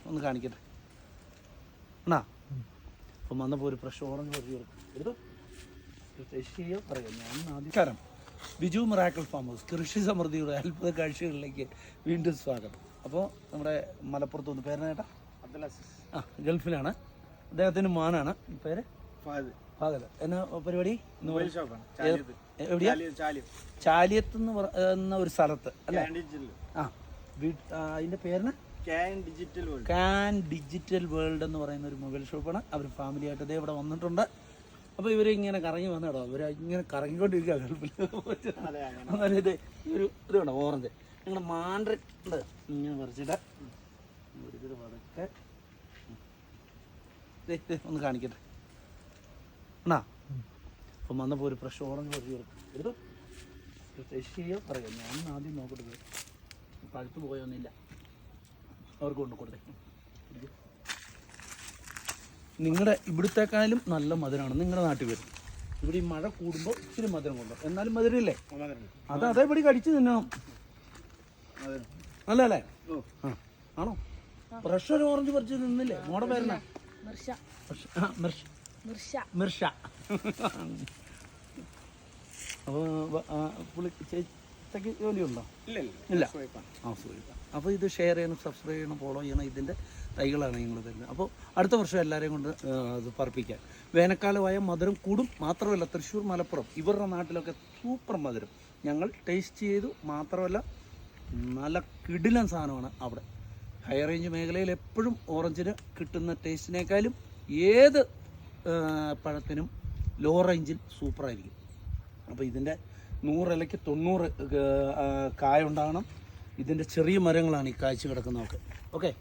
ഒന്ന് കാണിക്കട്ടെ എന്നാ അപ്പം വന്നപ്പോൾ ഒരു ഫ്രഷ് ഓറഞ്ച് പറിച്ച് എടുത്തു പറയാം. ഞാൻ ആദ്യം ബിജു മിറാക്കിൾ ഫാം ഹൗസ് കൃഷി സമൃദ്ധിയുടെ അത്ഭുത കാഴ്ചകളിലേക്ക് വീണ്ടും സ്വാഗതം. അപ്പോൾ നമ്മുടെ മലപ്പുറത്ത് ഒന്ന് പേരനേട്ടാ ഗൾഫിലാണ്, അദ്ദേഹത്തിന് മാനാണ്. പേര് ഫാദർ. എന്നാ പരിപാടി? എവിടെയാ? ചാലിയത്ത് എന്ന ഒരു സ്ഥലത്ത് അല്ലേ? അതിന്റെ പേരിന് കാൻ ഡിജിറ്റൽ വേൾഡ് എന്ന് പറയുന്ന ഒരു മൊബൈൽ ഷോപ്പാണ്. അവർ ഫാമിലി ആയിട്ട് ഇതേ ഇവിടെ വന്നിട്ടുണ്ട്. അപ്പോൾ ഇവരിങ്ങനെ കറങ്ങി വന്നിടോ, അവർ ഇങ്ങനെ കറങ്ങിക്കൊണ്ടിരിക്കുക ഗൾഫിൽ. ഇത് ഒരു ഇത് വേണം ഓറഞ്ച് നിങ്ങളുടെ മാൻഡ്രണ്ട് ഇങ്ങനെ പറിച്ചിട്ട് ഒരു പതുക്കെ ഒന്ന് കാണിക്കട്ടെ എന്നാ. അപ്പം വന്നപ്പോൾ ഒരു ഫ്രഷ് ഓറഞ്ച് പറിച്ച് എടുത്തു പറയാം. ഞാൻ ആദ്യം നോക്കട്ടെ, പഴുത്ത് പോയൊന്നുമില്ല. അവർക്ക് കൊണ്ട് കൊടുത്തേ. നിങ്ങളുടെ ഇവിടുത്തേക്കാളും നല്ല മധുരമാണ് നിങ്ങളുടെ നാട്ടിൽ വരും. ഇവിടെ ഈ മഴ കൂടുമ്പോൾ ഇച്ചിരി മധുരം കൊണ്ടോ, എന്നാലും മധുരമില്ലേ? അതേപടി കടിച്ച് തിന്നണം, അല്ലേ? ആണോ? ഫ്രഷ് ഒരു ഓറഞ്ച് പറിച്ച് നിന്നില്ലേ? മോടെ പേരണ മിർഷ. അപ്പോൾ പുള്ളി ചേച്ചിക്ക് ജോലിയുണ്ടോ? ഇല്ല. അപ്പോൾ ഇത് ഷെയർ ചെയ്യണം, സബ്സ്ക്രൈബ് ചെയ്യണം, ഫോളോ ചെയ്യണം. ഇതിൻ്റെ തൈകളാണ് നിങ്ങൾ തരുന്നത്. അപ്പോൾ അടുത്ത വർഷം എല്ലാവരെയും കൊണ്ട് അത് പറപ്പിക്കാൻ. വേനൽക്കാലമായ മധുരം കൂടും. മാത്രമല്ല തൃശ്ശൂർ, മലപ്പുറം ഇവരുടെ നാട്ടിലൊക്കെ സൂപ്പർ മധുരം ഞങ്ങൾ ടേസ്റ്റ് ചെയ്തു. മാത്രമല്ല നല്ല കിടിലൻ സാധനമാണ് അവിടെ. ഹൈ റേഞ്ച് മേഖലയിൽ എപ്പോഴും ഓറഞ്ചിന് കിട്ടുന്ന ടേസ്റ്റിനേക്കാളും ഏത് പഴത്തിനും ലോ റേഞ്ചിൽ സൂപ്പറായിരിക്കും. അപ്പോൾ ഇതിൻ്റെ 100 ഇലയ്ക്ക് 90 കായ ഉണ്ടാകണം. ഇതിൻ്റെ ചെറിയ മരങ്ങളാണ് ഈ കായ്ച്ച് കിടക്കുന്നതൊക്കെ. ഓക്കെ.